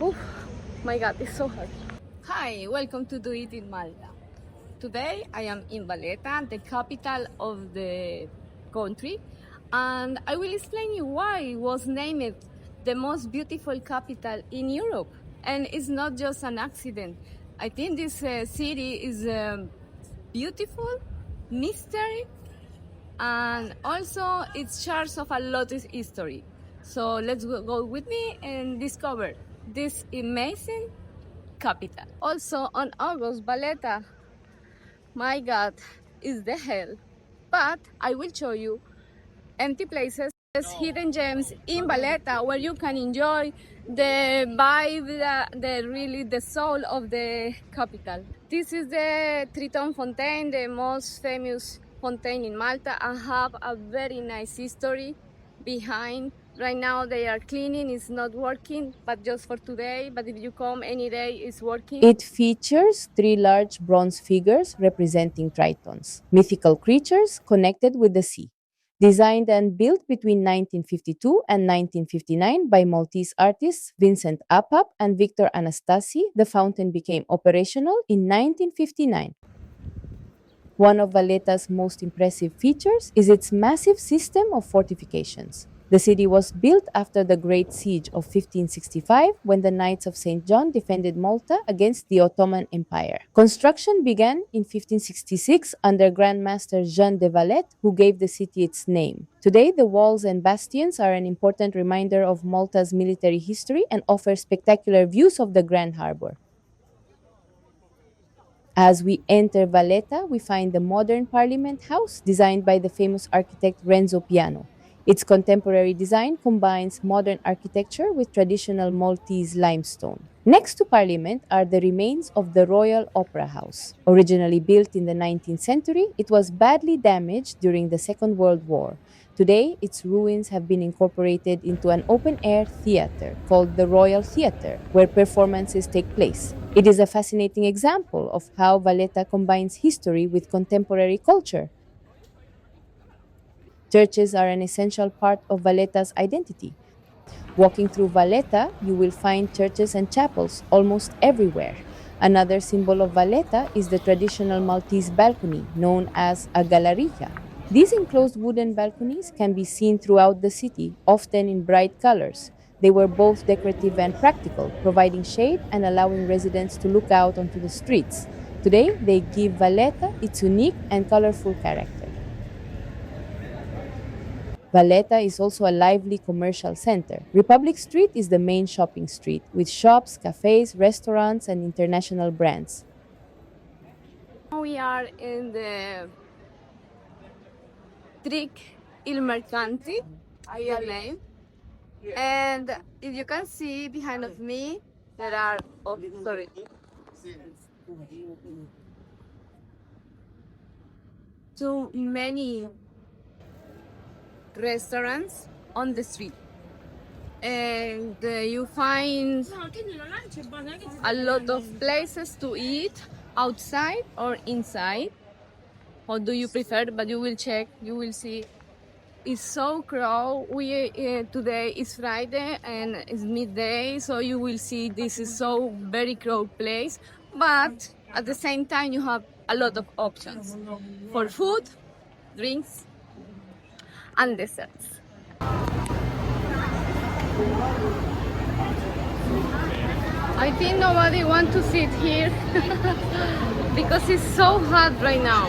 Oh my god, it's so hot. Hi, welcome to Do It in Malta. Today I am in Valletta, the capital of the country, and I will explain you why it was named the most beautiful capital in Europe. And it's not just an accident. I think this city is beautiful, mystery, and also it's charged of a lot of history. So let's go with me and discover this amazing capital. Also on August, Valletta, my God, is the hell. But I will show you empty places, hidden gems in Valletta where you can enjoy the vibe, the really the soul of the capital. This is the Triton Fontaine, the most famous fontaine in Malta, and have a very nice history behind. Right now they are cleaning, it's not working, but just for today. But if you come any day, it's working. It features three large bronze figures representing tritons, mythical creatures connected with the sea. Designed and built between 1952 and 1959 by Maltese artists Vincent Apap and Victor Anastasi, the fountain became operational in 1959. One of Valletta's most impressive features is its massive system of fortifications. The city was built after the Great Siege of 1565 when the Knights of St. John defended Malta against the Ottoman Empire. Construction began in 1566 under Grand Master Jean de Valletta, who gave the city its name. Today, the walls and bastions are an important reminder of Malta's military history and offer spectacular views of the Grand Harbor. As we enter Valletta, we find the modern Parliament House designed by the famous architect Renzo Piano. Its contemporary design combines modern architecture with traditional Maltese limestone. Next to Parliament are the remains of the Royal Opera House. Originally built in the 19th century, it was badly damaged during the Second World War. Today, its ruins have been incorporated into an open air theater called the Royal Theater, where performances take place. It is a fascinating example of how Valletta combines history with contemporary culture. Churches are an essential part of Valletta's identity. Walking through Valletta, you will find churches and chapels almost everywhere. Another symbol of Valletta is the traditional Maltese balcony, known as a galleria. These enclosed wooden balconies can be seen throughout the city, often in bright colors. They were both decorative and practical, providing shade and allowing residents to look out onto the streets. Today, they give Valletta its unique and colorful character. Valletta is also a lively commercial center. Republic Street is the main shopping street, with shops, cafes, restaurants, and international brands. We are in the Trick Il Mercanti, real name. And if you can see behind of me, there are, oh, sorry, too many restaurants on the street. And you find a lot of places to eat outside or inside. What do you prefer? But you will check, you will see. It's so crowded. We today is Friday and it's midday, so you will see this is so very crowded place. But at the same time, you have a lot of options for food, drinks, and desserts. I think nobody wants to sit here because it's so hot right now.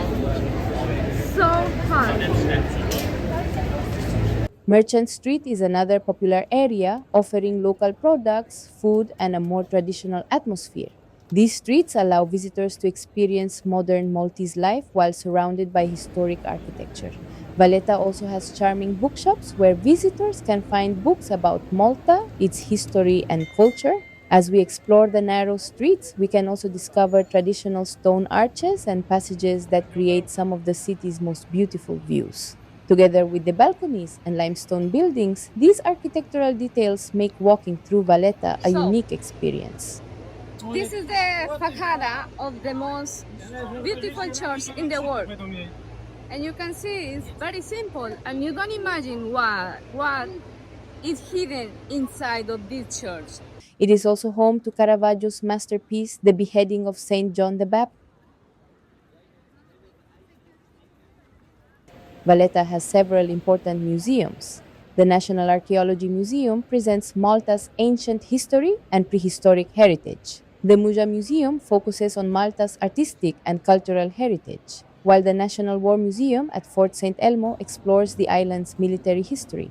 So hot. Merchant Street is another popular area offering local products, food, and a more traditional atmosphere. These streets allow visitors to experience modern Maltese life while surrounded by historic architecture. Valletta also has charming bookshops where visitors can find books about Malta, its history and culture. As we explore the narrow streets, we can also discover traditional stone arches and passages that create some of the city's most beautiful views. Together with the balconies and limestone buildings, these architectural details make walking through Valletta a unique experience. This is the fachada of the most beautiful church in the world. And you can see it's very simple, and you don't imagine what is hidden inside of this church. It is also home to Caravaggio's masterpiece, The Beheading of Saint John the Baptist. Valletta has several important museums. The National Archaeology Museum presents Malta's ancient history and prehistoric heritage. The Muja Museum focuses on Malta's artistic and cultural heritage, while the National War Museum at Fort St. Elmo explores the island's military history.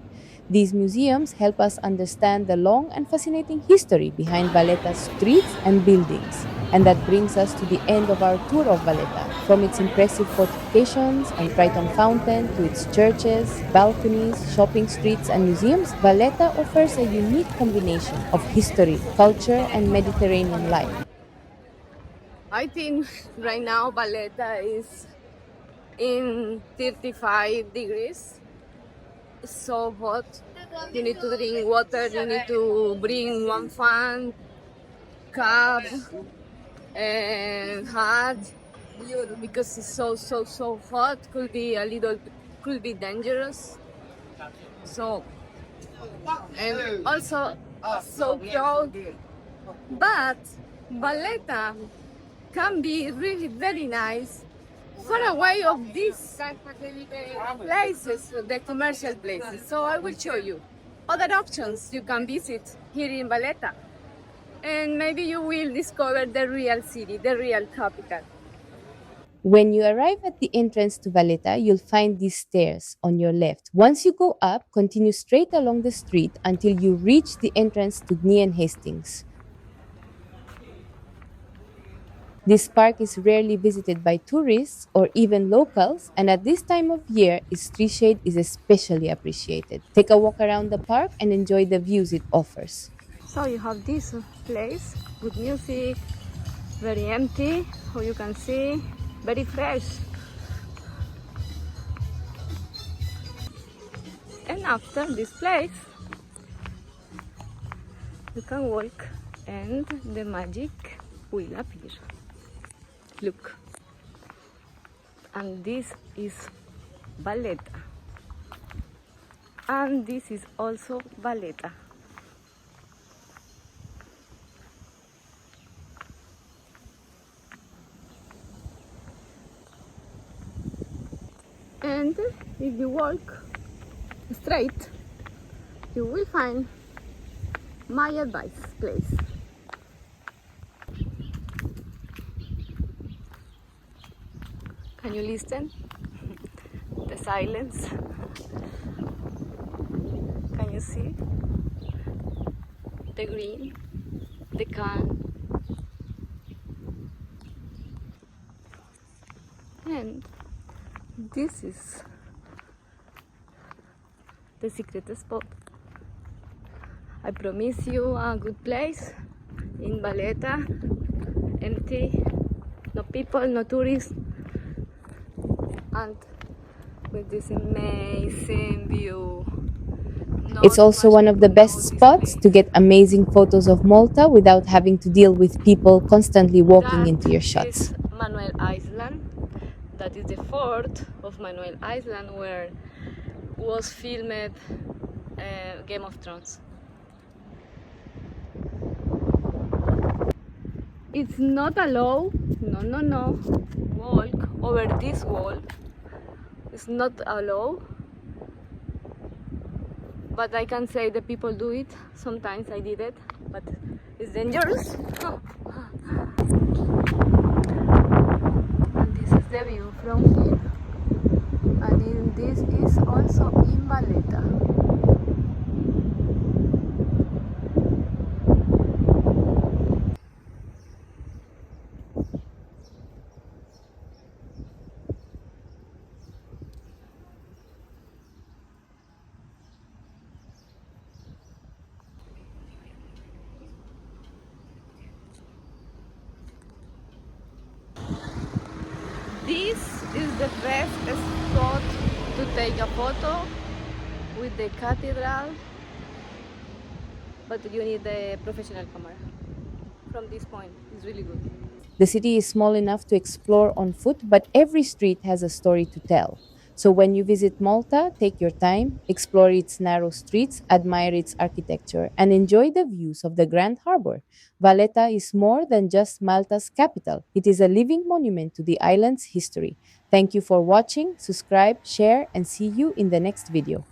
These museums help us understand the long and fascinating history behind Valletta's streets and buildings. And that brings us to the end of our tour of Valletta. From its impressive fortifications and Triton Fountain to its churches, balconies, shopping streets, and museums, Valletta offers a unique combination of history, culture, and Mediterranean life. I think right now Valletta is in 35 degrees. It's so hot. You need to drink water, you need to bring one fan, cup, and hat because it's so hot. Could be dangerous. So, and also so cold. But Valletta can be really very nice far away of these places, the commercial places. So I will show you other options you can visit here in Valletta. And maybe you will discover the real city, the real capital. When you arrive at the entrance to Valletta, you'll find these stairs on your left. Once you go up, continue straight along the street until you reach the entrance to Gnean Hastings. This park is rarely visited by tourists or even locals, and at this time of year, its tree shade is especially appreciated. Take a walk around the park and enjoy the views it offers. So you have this place, good music, very empty, how you can see, very fresh. And after this place, you can walk and the magic will appear. Look. And this is Valletta. And this is also Valletta. And if you walk straight, you will find my advice place. Can you listen? The silence. Can you see? The green, the can. And this is the secret spot. I promise you a good place in Valletta, empty, no people, no tourists, and with this amazing view. It's Not also much one of the people best know this spots to place. get amazing photos of Malta without having to deal with people constantly walking That into your is shots. Manuel Island. That is the fort of Manuel Island where was filmed Game of Thrones. It's not allowed, no, walk over this wall. It's not allowed. But I can say the people do it. Sometimes I did it, but it's dangerous. And this is the view from here. And this is also in Valletta. This is the best spot to take a photo with the cathedral, but you need a professional camera. From this point, it's really good. The city is small enough to explore on foot, but every street has a story to tell. So when you visit Malta, take your time, explore its narrow streets, admire its architecture, and enjoy the views of the Grand Harbor. Valletta is more than just Malta's capital. It is a living monument to the island's history. Thank you for watching, subscribe, share, and see you in the next video.